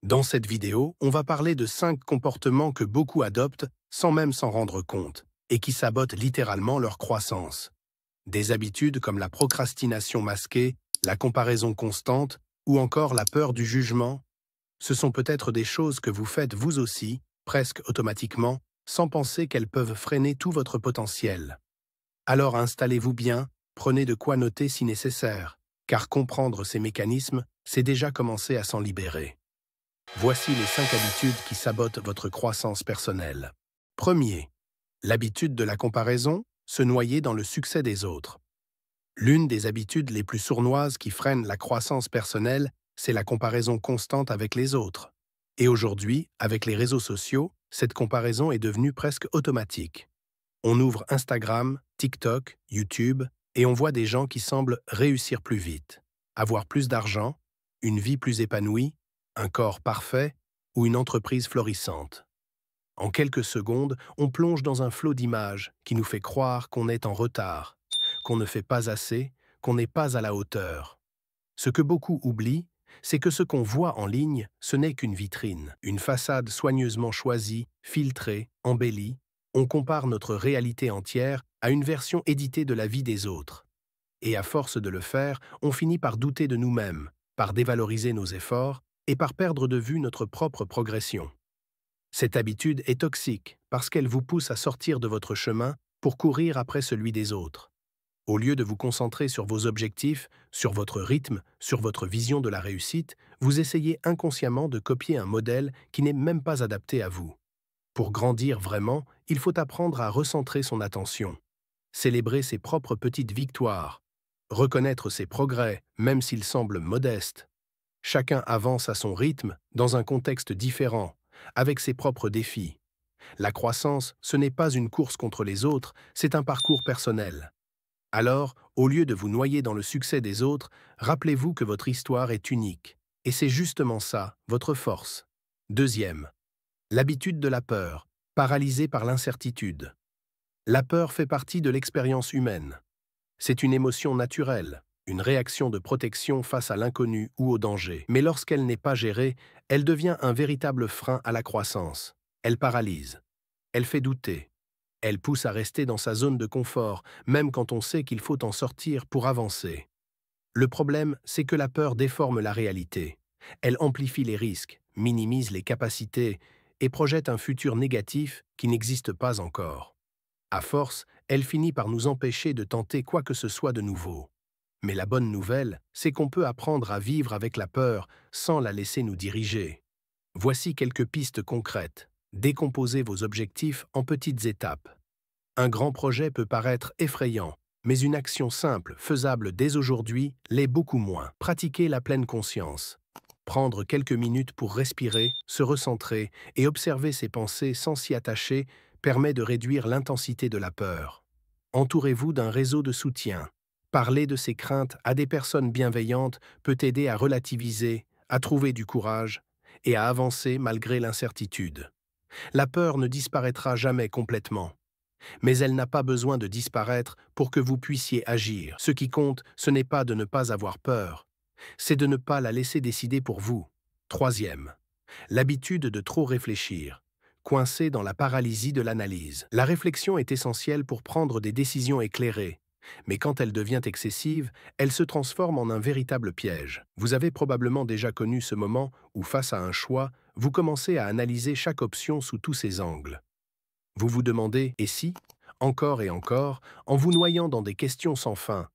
Dans cette vidéo, on va parler de 5 comportements que beaucoup adoptent sans même s'en rendre compte et qui sabotent littéralement leur croissance. Des habitudes comme la procrastination masquée, la comparaison constante ou encore la peur du jugement, ce sont peut-être des choses que vous faites vous aussi, presque automatiquement, sans penser qu'elles peuvent freiner tout votre potentiel. Alors installez-vous bien, prenez de quoi noter si nécessaire, car comprendre ces mécanismes, c'est déjà commencer à s'en libérer. Voici les 5 habitudes qui sabotent votre croissance personnelle. Premier, l'habitude de la comparaison, se noyer dans le succès des autres. L'une des habitudes les plus sournoises qui freinent la croissance personnelle, c'est la comparaison constante avec les autres. Et aujourd'hui, avec les réseaux sociaux, cette comparaison est devenue presque automatique. On ouvre Instagram, TikTok, YouTube, et on voit des gens qui semblent réussir plus vite, avoir plus d'argent, une vie plus épanouie, un corps parfait ou une entreprise florissante. En quelques secondes, on plonge dans un flot d'images qui nous fait croire qu'on est en retard, qu'on ne fait pas assez, qu'on n'est pas à la hauteur. Ce que beaucoup oublient, c'est que ce qu'on voit en ligne, ce n'est qu'une vitrine, une façade soigneusement choisie, filtrée, embellie. On compare notre réalité entière à une version éditée de la vie des autres. Et à force de le faire, on finit par douter de nous-mêmes, par dévaloriser nos efforts et par perdre de vue notre propre progression. Cette habitude est toxique parce qu'elle vous pousse à sortir de votre chemin pour courir après celui des autres. Au lieu de vous concentrer sur vos objectifs, sur votre rythme, sur votre vision de la réussite, vous essayez inconsciemment de copier un modèle qui n'est même pas adapté à vous. Pour grandir vraiment, il faut apprendre à recentrer son attention, célébrer ses propres petites victoires, reconnaître ses progrès, même s'ils semblent modestes. Chacun avance à son rythme, dans un contexte différent, avec ses propres défis. La croissance, ce n'est pas une course contre les autres, c'est un parcours personnel. Alors, au lieu de vous noyer dans le succès des autres, rappelez-vous que votre histoire est unique. Et c'est justement ça, votre force. Deuxième, l'habitude de la peur, paralysée par l'incertitude. La peur fait partie de l'expérience humaine. C'est une émotion naturelle, une réaction de protection face à l'inconnu ou au danger. Mais lorsqu'elle n'est pas gérée, elle devient un véritable frein à la croissance. Elle paralyse. Elle fait douter. Elle pousse à rester dans sa zone de confort, même quand on sait qu'il faut en sortir pour avancer. Le problème, c'est que la peur déforme la réalité. Elle amplifie les risques, minimise les capacités et projette un futur négatif qui n'existe pas encore. À force, elle finit par nous empêcher de tenter quoi que ce soit de nouveau. Mais la bonne nouvelle, c'est qu'on peut apprendre à vivre avec la peur sans la laisser nous diriger. Voici quelques pistes concrètes. Décomposez vos objectifs en petites étapes. Un grand projet peut paraître effrayant, mais une action simple, faisable dès aujourd'hui, l'est beaucoup moins. Pratiquez la pleine conscience. Prendre quelques minutes pour respirer, se recentrer et observer ses pensées sans s'y attacher permet de réduire l'intensité de la peur. Entourez-vous d'un réseau de soutien. Parler de ses craintes à des personnes bienveillantes peut aider à relativiser, à trouver du courage et à avancer malgré l'incertitude. La peur ne disparaîtra jamais complètement. Mais elle n'a pas besoin de disparaître pour que vous puissiez agir. Ce qui compte, ce n'est pas de ne pas avoir peur, c'est de ne pas la laisser décider pour vous. Troisième, l'habitude de trop réfléchir, coincé dans la paralysie de l'analyse. La réflexion est essentielle pour prendre des décisions éclairées, mais quand elle devient excessive, elle se transforme en un véritable piège. Vous avez probablement déjà connu ce moment où, face à un choix, vous commencez à analyser chaque option sous tous ses angles. Vous vous demandez « et si ?» encore et encore, en vous noyant dans des questions sans fin.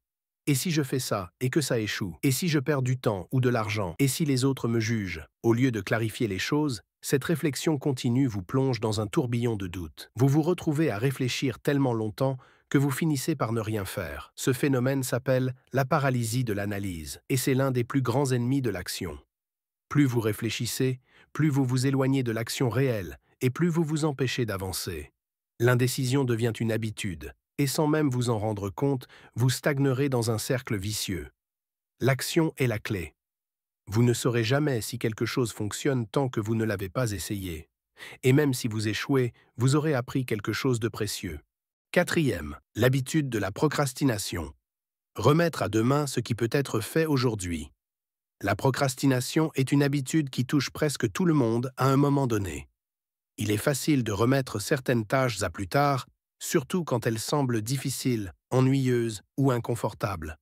Et si je fais ça et que ça échoue? Et si je perds du temps ou de l'argent? Et si les autres me jugent? Au lieu de clarifier les choses, cette réflexion continue vous plonge dans un tourbillon de doutes. Vous vous retrouvez à réfléchir tellement longtemps que vous finissez par ne rien faire. Ce phénomène s'appelle la paralysie de l'analyse, et c'est l'un des plus grands ennemis de l'action. Plus vous réfléchissez, plus vous vous éloignez de l'action réelle, et plus vous vous empêchez d'avancer. L'indécision devient une habitude, et sans même vous en rendre compte, vous stagnerez dans un cercle vicieux. L'action est la clé. Vous ne saurez jamais si quelque chose fonctionne tant que vous ne l'avez pas essayé. Et même si vous échouez, vous aurez appris quelque chose de précieux. Quatrième, l'habitude de la procrastination. Remettre à demain ce qui peut être fait aujourd'hui. La procrastination est une habitude qui touche presque tout le monde à un moment donné. Il est facile de remettre certaines tâches à plus tard, surtout quand elles semblent difficiles, ennuyeuses ou inconfortables.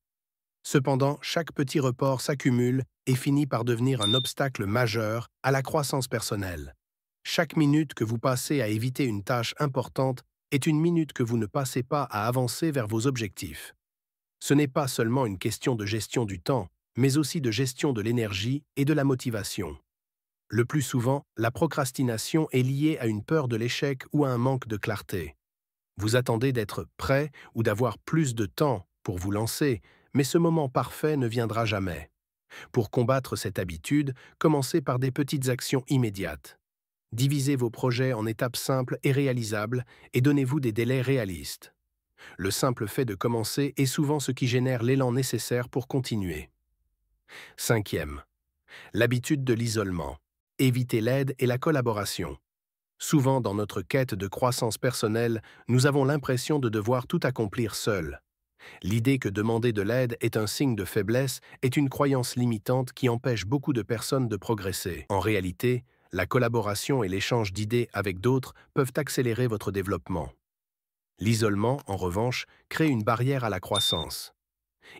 Cependant, chaque petit report s'accumule et finit par devenir un obstacle majeur à la croissance personnelle. Chaque minute que vous passez à éviter une tâche importante est une minute que vous ne passez pas à avancer vers vos objectifs. Ce n'est pas seulement une question de gestion du temps, mais aussi de gestion de l'énergie et de la motivation. Le plus souvent, la procrastination est liée à une peur de l'échec ou à un manque de clarté. Vous attendez d'être prêt ou d'avoir plus de temps pour vous lancer, mais ce moment parfait ne viendra jamais. Pour combattre cette habitude, commencez par des petites actions immédiates. Divisez vos projets en étapes simples et réalisables et donnez-vous des délais réalistes. Le simple fait de commencer est souvent ce qui génère l'élan nécessaire pour continuer. Cinquième, l'habitude de l'isolement. Évitez l'aide et la collaboration. Souvent, dans notre quête de croissance personnelle, nous avons l'impression de devoir tout accomplir seul. L'idée que demander de l'aide est un signe de faiblesse est une croyance limitante qui empêche beaucoup de personnes de progresser. En réalité, la collaboration et l'échange d'idées avec d'autres peuvent accélérer votre développement. L'isolement, en revanche, crée une barrière à la croissance.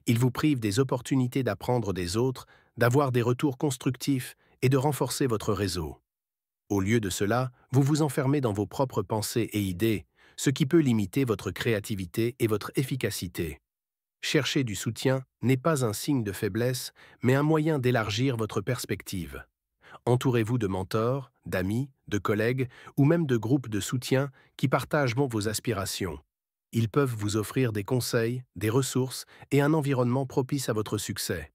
Il vous prive des opportunités d'apprendre des autres, d'avoir des retours constructifs et de renforcer votre réseau. Au lieu de cela, vous vous enfermez dans vos propres pensées et idées, ce qui peut limiter votre créativité et votre efficacité. Chercher du soutien n'est pas un signe de faiblesse, mais un moyen d'élargir votre perspective. Entourez-vous de mentors, d'amis, de collègues ou même de groupes de soutien qui partagent vos aspirations. Ils peuvent vous offrir des conseils, des ressources et un environnement propice à votre succès.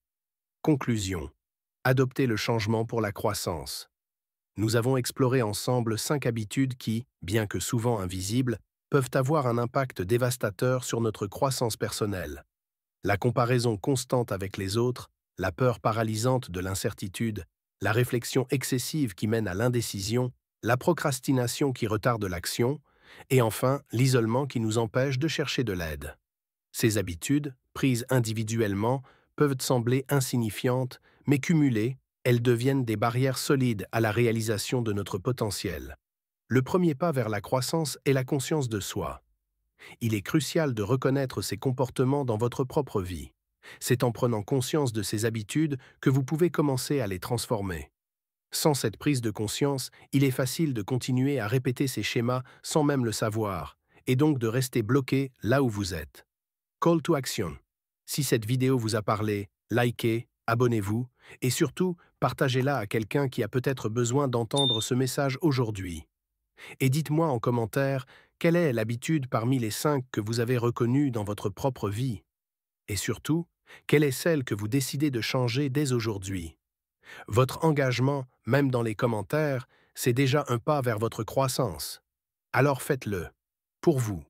Conclusion. Adoptez le changement pour la croissance. Nous avons exploré ensemble 5 habitudes qui, bien que souvent invisibles, peuvent avoir un impact dévastateur sur notre croissance personnelle. La comparaison constante avec les autres, la peur paralysante de l'incertitude, la réflexion excessive qui mène à l'indécision, la procrastination qui retarde l'action, et enfin l'isolement qui nous empêche de chercher de l'aide. Ces habitudes, prises individuellement, peuvent sembler insignifiantes, mais cumulées, elles deviennent des barrières solides à la réalisation de notre potentiel. Le premier pas vers la croissance est la conscience de soi. Il est crucial de reconnaître ces comportements dans votre propre vie. C'est en prenant conscience de ces habitudes que vous pouvez commencer à les transformer. Sans cette prise de conscience, il est facile de continuer à répéter ces schémas sans même le savoir, et donc de rester bloqué là où vous êtes. Call to action. Si cette vidéo vous a parlé, likez, abonnez-vous, et surtout, partagez-la à quelqu'un qui a peut-être besoin d'entendre ce message aujourd'hui. Et dites-moi en commentaire, quelle est l'habitude parmi les 5 que vous avez reconnues dans votre propre vie? Et surtout, quelle est celle que vous décidez de changer dès aujourd'hui? Votre engagement, même dans les commentaires, c'est déjà un pas vers votre croissance. Alors faites-le. Pour vous.